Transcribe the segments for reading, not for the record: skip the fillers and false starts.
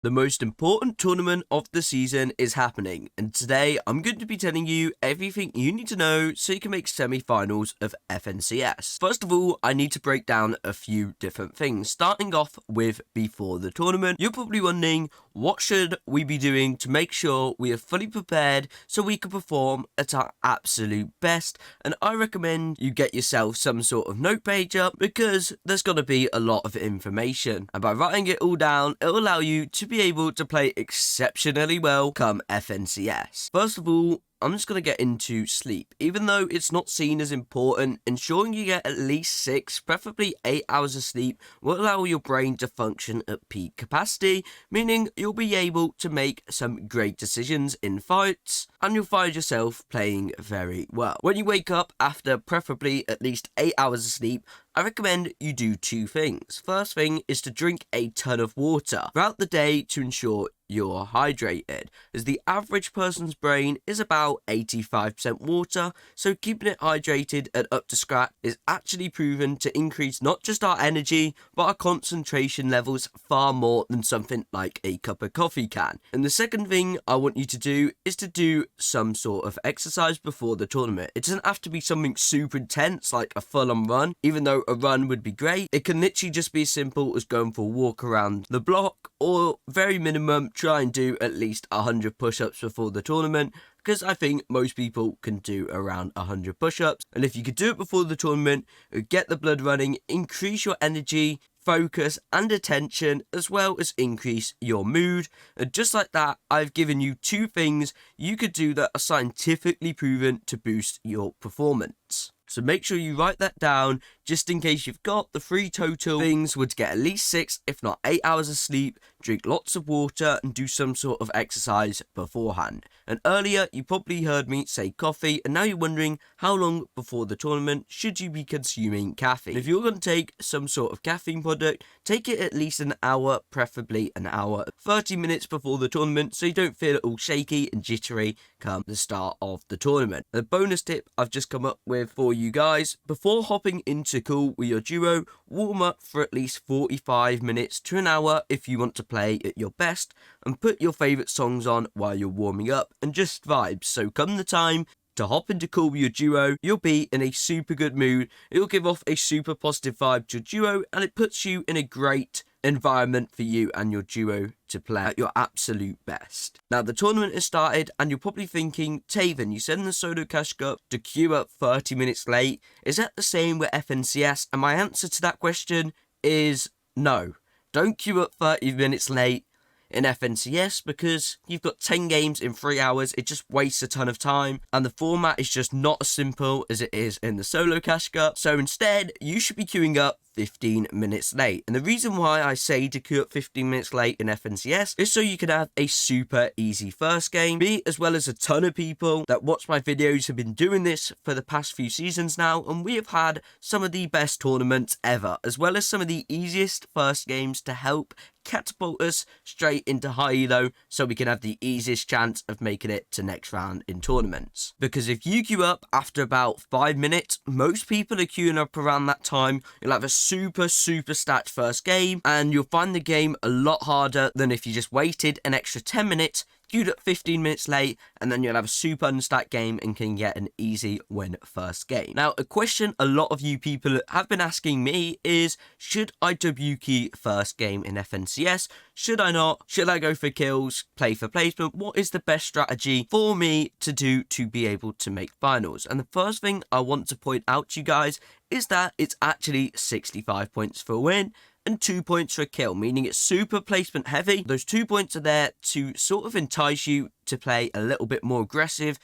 The most important tournament of the season is happening, and today I'm going to be telling you everything you need to know so you can make semi-finals of FNCS. First of all, I need to break down a few different things, starting off with before the tournament. You're probably wondering, what should we be doing to make sure we are fully prepared so we can perform at our absolute best? And I recommend you get yourself some sort of note page up, because there's going to be a lot of information, and by writing it all down, it'll allow you to be able to play exceptionally well come FNCS. First of all, I'm just going to get into sleep. Even though it's not seen as important, ensuring you get at least 6, preferably 8 hours of sleep will allow your brain to function at peak capacity, meaning you'll be able to make some great decisions in fights, and you'll find yourself playing very well. When you wake up after preferably at least 8 hours of sleep, I recommend you do 2 things. First thing is to drink a ton of water throughout the day to ensure you're hydrated, as the average person's brain is about 85% water, so keeping it hydrated and up to scratch is actually proven to increase not just our energy, but our concentration levels far more than something like a cup of coffee can. And the second thing I want you to do is to do some sort of exercise before the tournament. It doesn't have to be something super intense like a full-on run, even though a run would be great. It can literally just be as simple as going for a walk around the block, or very minimum, try and do at least 100 push-ups before the tournament, because I think most people can do around 100 push-ups. And if you could do it before the tournament, it would get the blood running, increase your energy, focus and attention, as well as increase your mood. And just like that, I've given you 2 things you could do that are scientifically proven to boost your performance. So make sure you write that down, just in case you've got the 3 total things. Would get at least 6, if not 8 hours of sleep, drink lots of water, and do some sort of exercise beforehand. And earlier, you probably heard me say coffee, and now you're wondering, how long before the tournament should you be consuming caffeine? If you're going to take some sort of caffeine product, take it at least an hour, preferably an hour, 30 minutes before the tournament, so you don't feel all shaky and jittery come the start of the tournament. The bonus tip I've just come up with for you guys: before hopping into call with your duo, warm up for at least 45 minutes to an hour if you want to play at your best, and put your favourite songs on while you're warming up and just vibe. So come the time to hop into call with your duo, you'll be in a super good mood. It'll give off a super positive vibe to your duo, and it puts you in a great environment for you and your duo to play at your absolute best. Now the tournament has started, and you're probably thinking, Taven, you said in the Solo Cash Cup to queue up 30 minutes late. Is that the same with FNCS? And my answer to that question is no. Don't queue up 30 minutes late in FNCS, because you've got 10 games in 3 hours. It just wastes a ton of time, and the format is just not as simple as it is in the Solo Cash Cup. So instead, you should be queuing up 15 minutes late. And the reason why I say to queue up 15 minutes late in FNCS is so you can have a super easy first game. Me, as well as a ton of people that watch my videos, have been doing this for the past few seasons now, and we have had some of the best tournaments ever, as well as some of the easiest first games to help catapult us straight into high elo, so we can have the easiest chance of making it to next round in tournaments. Because if you queue up after about 5 minutes, most people are queuing up around that time. You'll have a super stacked first game, and you'll find the game a lot harder than if you just waited an extra 10 minutes, queued up 15 minutes late, and then you'll have a super unstacked game and can get an easy win first game. Now, a question a lot of you people have been asking me is, should I W key first game in FNCS? Should I not? Should I go for kills, play for placement? What is the best strategy for me to do to be able to make finals? And the first thing I want to point out to you guys is that it's actually 65 points for a win and 2 points for a kill, meaning it's super placement heavy. Those 2 points are there to sort of entice you to play a little bit more aggressive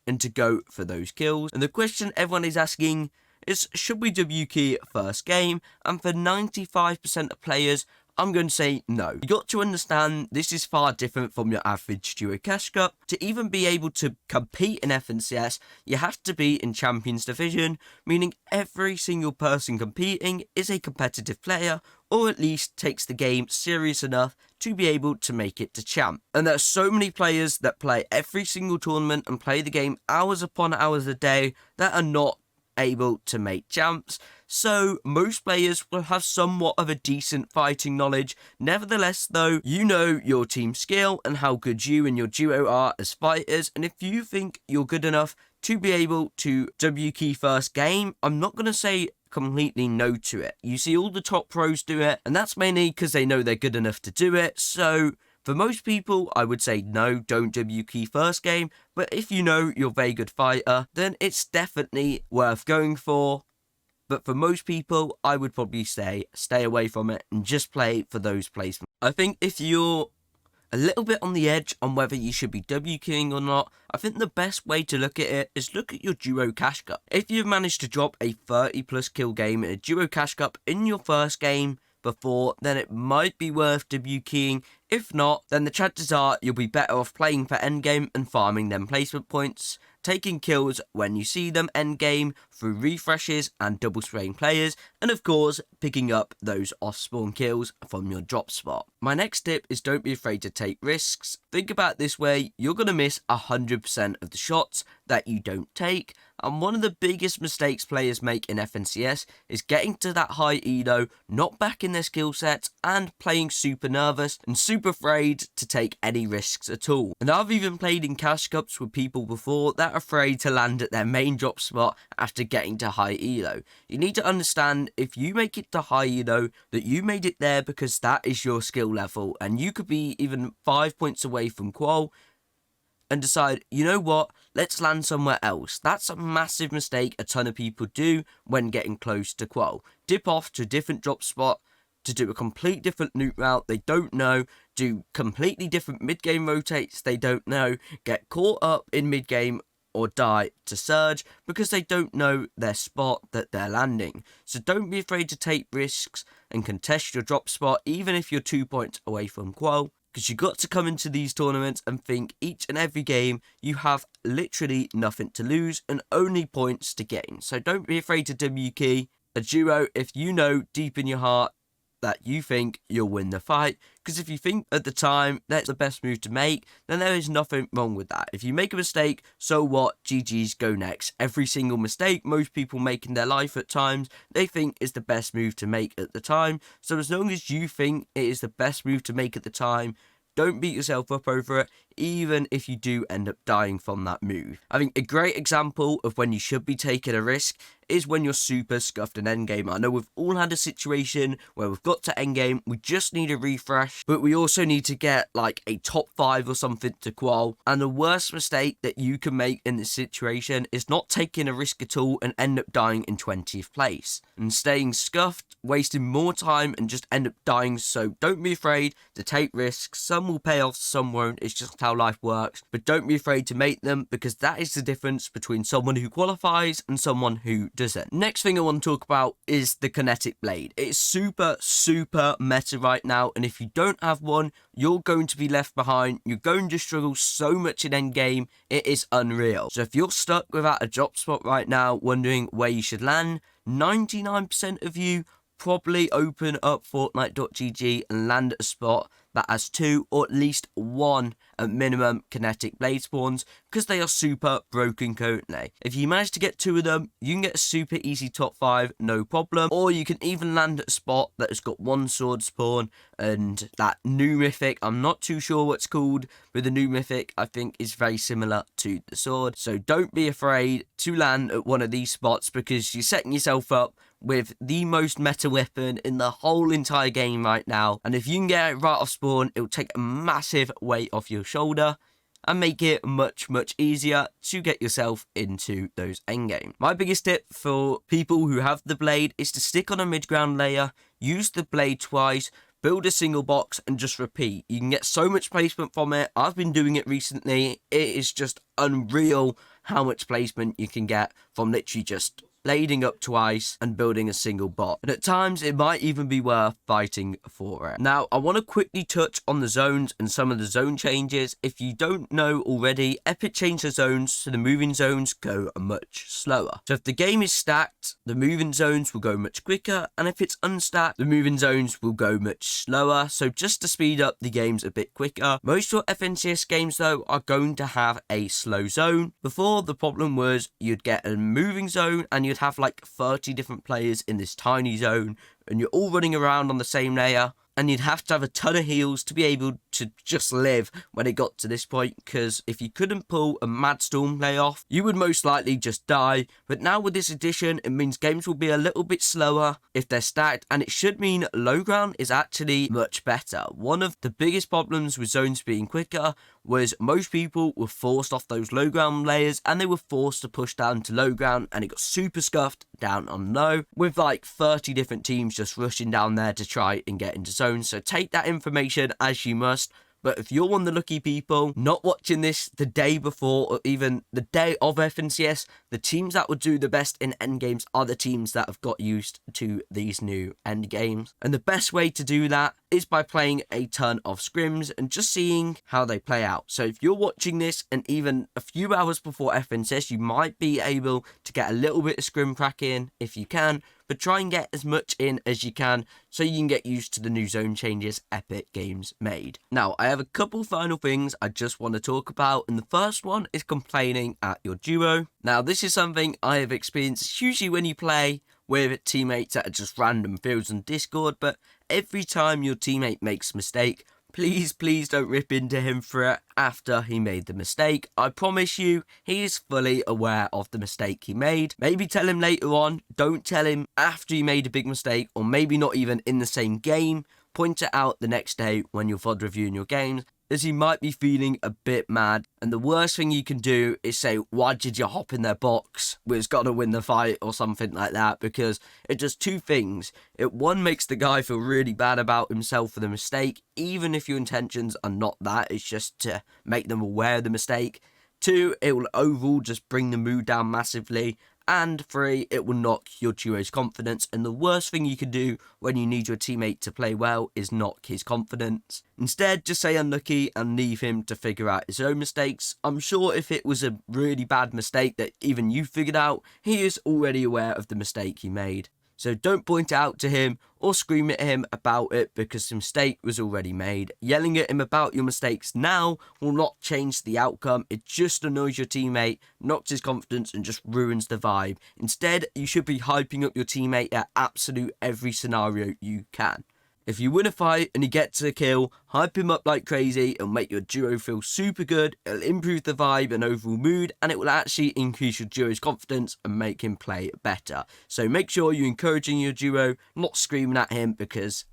and to go for those kills. And the question everyone is asking is, should we W key first game? And for 95% of players, I'm going to say no. You got to understand, this is far different from your average duo cash cup. To even be able to compete in FNCS, you have to be in Champions Division, meaning every single person competing is a competitive player, or at least takes the game serious enough to be able to make it to champ. And there are so many players that play every single tournament and play the game hours upon hours a day that are not able to make champs. so most players will have somewhat of a decent fighting knowledge. Nevertheless though, you know your team skill and how good you and your duo are as fighters, and if you think you're good enough to be able to W key first game, I'm not going to say completely no to it. You see all the top pros do it, and that's mainly because they know they're good enough to do it. So for most people, I would say no, don't W key first game, but if you know you're a very good fighter, then it's definitely worth going for. But for most people, I would probably say stay away from it and just play for those placements. I think if you're a little bit on the edge on whether you should be W keying or not, I think the best way to look at it is look at your duo cash cup. If you've managed to drop a 30 plus kill game in a duo cash cup in your first game before, then it might be worth W keying. If not, then the chances are you'll be better off playing for endgame and farming them placement points, taking kills when you see them endgame through refreshes and double spraying players, and of course picking up those off spawn kills from your drop spot. My next tip is don't be afraid to take risks. Think about it this way, you're going to miss 100% of the shots that you don't take, and one of the biggest mistakes players make in FNCS is getting to that high elo, not backing their skill sets, and playing super nervous and super afraid to take any risks at all. And I've even played in cash cups with people before that are afraid to land at their main drop spot after getting to high elo. You need to understand, if you make it to high elo, that you made it there because that is your skill level, and you could be even 5 points away from qual and decide, you know what, let's land somewhere else. That's a massive mistake a ton of people do when getting close to qual. Dip off to a different drop spot to do a complete different loot route they don't know, do completely different mid-game rotates they don't know, get caught up in mid-game or die to surge because they don't know their spot that they're landing. So don't be afraid to take risks and contest your drop spot even if you're 2 points away from qual, because you got to come into these tournaments and think each and every game you have literally nothing to lose and only points to gain. So don't be afraid to W key a duo if you know deep in your heart that you think you'll win the fight, because if you think at the time that's the best move to make, then there is nothing wrong with that. If you make a mistake, so what, GG's, go next. Every single mistake most people make in their life at times, they think is the best move to make at the time. So as long as you think it is the best move to make at the time, don't beat yourself up over it, even if you do end up dying from that move. I think a great example of when you should be taking a risk is when you're super scuffed in endgame. I know we've all had a situation where we've got to endgame, we just need a refresh, but we also need to get like a top 5 or something to qual. And the worst mistake that you can make in this situation is not taking a risk at all and end up dying in 20th place. And staying scuffed, wasting more time and just end up dying. So don't be afraid to take risks. Some will pay off, some won't. It's just how life works. But don't be afraid to make them, because that is the difference between someone who qualifies and someone who doesn't. Next thing I want to talk about is the Kinetic blade. It's super meta right now, and if you don't have one, you're going to be left behind. You're going to struggle so much in endgame, it is unreal. So if you're stuck without a drop spot right now, wondering where you should land, 99% of you probably open up Fortnite.gg and land at a spot that has 2 or at least 1 at minimum Kinetic blade spawns, because they are super broken currently. If you manage to get 2 of them, you can get a super easy top 5, no problem. Or you can even land at a spot that has got 1 sword spawn and that new mythic, I'm not too sure what's called, but the new mythic I think is very similar to the sword. So don't be afraid to land at one of these spots, because you're setting yourself up with the most meta weapon in the whole entire game right now. And if you can get it right off spawn, it will take a massive weight off your shoulder and make it much easier to get yourself into those endgame. My biggest tip for people who have the blade is to stick on a mid-ground layer, use the blade twice, build a single box and just repeat. You can get so much placement from it. I've been doing it recently. It is just unreal how much placement you can get from literally just blading up twice and building a single bot. And at times it might even be worth fighting for it. Now I want to quickly touch on the zones and some of the zone changes. If you don't know already, Epic changed the zones so the moving zones go much slower. So if the game is stacked, the moving zones will go much quicker, and if it's unstacked, the moving zones will go much slower. So just to speed up the games a bit quicker. Most of your FNCS games though are going to have a slow zone. Before, the problem was you'd get a moving zone and you'd you'd have like 30 different players in this tiny zone, and you're all running around on the same layer, and you'd have to have a ton of heals to be able to just live when it got to this point, because if you couldn't pull a Mad Storm play off, you would most likely just die. But now with this addition, it means games will be a little bit slower if they're stacked, and it should mean low ground is actually much better. One of the biggest problems with zones being quicker was most people were forced off those low ground layers, and they were forced to push down to low ground, and it got super scuffed down on low, with like 30 different teams just rushing down there to try and get into zones. So take that information as you must. But if you're one of the lucky people not watching this the day before or even the day of FNCS, the teams that would do the best in endgames are the teams that have got used to these new endgames. And the best way to do that is by playing a ton of scrims and just seeing how they play out. So if you're watching this and even a few hours before FNCS, you might be able to get a little bit of scrim crack in if you can, but try and get as much in as you can so you can get used to the new zone changes Epic Games made. Now, I have a couple final things I just want to talk about, and the first one is complaining at your duo. Now, this is something I have experienced usually when you play with teammates that are just random fields on Discord, but every time your teammate makes a mistake, please don't rip into him for it after he made the mistake. I promise you, he is fully aware of the mistake he made. Maybe tell him later on, don't tell him after he made a big mistake, or maybe not even in the same game. Point it out the next day when you're VOD reviewing your games, as he might be feeling a bit mad. And the worst thing you can do is say, why did you hop in their box? We've got to win the fight or something like that, because it does two things. It one makes the guy feel really bad about himself for the mistake, even if your intentions are not that, it's just to make them aware of the mistake. Two, it will overall just bring the mood down massively. And three, it will knock your duo's confidence, and the worst thing you can do when you need your teammate to play well is knock his confidence. Instead, just say unlucky and leave him to figure out his own mistakes. I'm sure if it was a really bad mistake that even you figured out, he is already aware of the mistake he made. So don't point it out to him or scream at him about it, because the mistake was already made. Yelling at him about your mistakes now will not change the outcome. It just annoys your teammate, knocks his confidence, and just ruins the vibe. Instead, you should be hyping up your teammate at absolute every scenario you can. If you win a fight and you get to a kill, hype him up like crazy. It'll make your duo feel super good, it'll improve the vibe and overall mood, and it will actually increase your duo's confidence and make him play better. So make sure you're encouraging your duo, not screaming at him because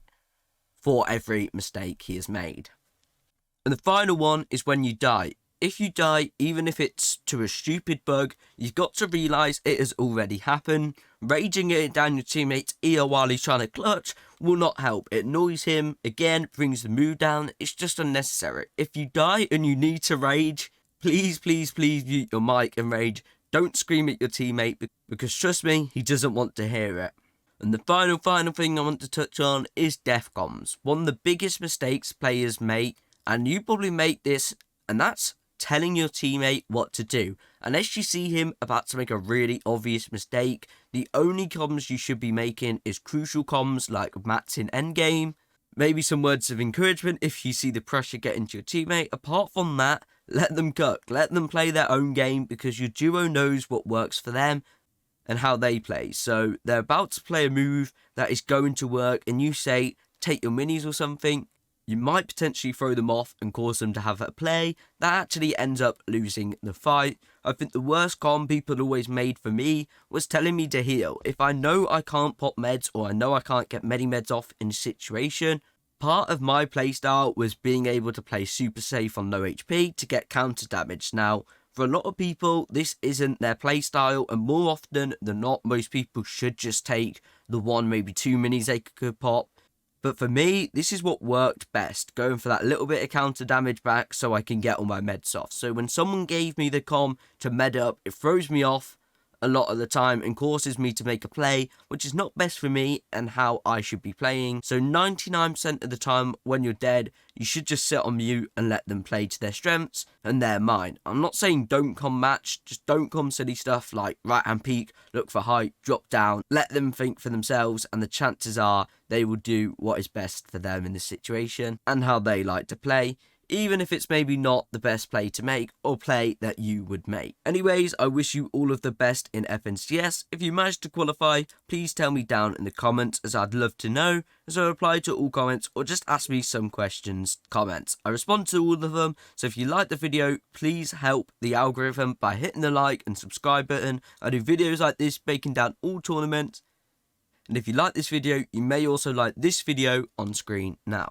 for every mistake he has made. And the final one is when you die. If you die, even if it's to a stupid bug, you've got to realise it has already happened. Raging it down your teammate's ear while he's trying to clutch will not help. It annoys him, again, brings the mood down. It's just unnecessary. If you die and you need to rage, please mute your mic and rage. Don't scream at your teammate, because trust me, he doesn't want to hear it. And the final thing I want to touch on is death comms. One of the biggest mistakes players make, and you probably make this, and that's telling your teammate what to do. Unless you see him about to make a really obvious mistake, the only comms you should be making is crucial comms like mats in endgame, maybe some words of encouragement if you see the pressure get into your teammate. Apart from that, let them cook, let them play their own game, because your duo knows what works for them and how they play. So they're about to play a move that is going to work, and you say, take your minis or something, you might potentially throw them off and cause them to have a play that actually ends up losing the fight. I think the worst comm people always made for me was telling me to heal. If I know I can't pop meds, or I know I can't get many meds off in a situation, part of my playstyle was being able to play super safe on low HP to get counter damage. Now, for a lot of people, this isn't their playstyle, and more often than not, most people should just take the one, maybe two minis they could pop. But for me, this is what worked best, going for that little bit of counter damage back so I can get all my meds off. So when someone gave me the comm to med up, it throws me off a lot of the time and causes me to make a play, which is not best for me and how I should be playing. So 99% of the time when you're dead, you should just sit on mute and let them play to their strengths and their mine. I'm not saying don't come match, just don't come silly stuff like right hand peek, look for height, drop down, let them think for themselves, and the chances are they will do what is best for them in this situation and how they like to play. even if it's maybe not the best play to make or play that you would make. Anyways, I wish you all of the best in FNCS. If you manage to qualify, please tell me down in the comments, as I'd love to know, as I reply to all comments, or just ask me some questions, comments. I respond to all of them, so if you like the video, please help the algorithm by hitting the like and subscribe button. I do videos like this breaking down all tournaments, and if you like this video, you may also like this video on screen now.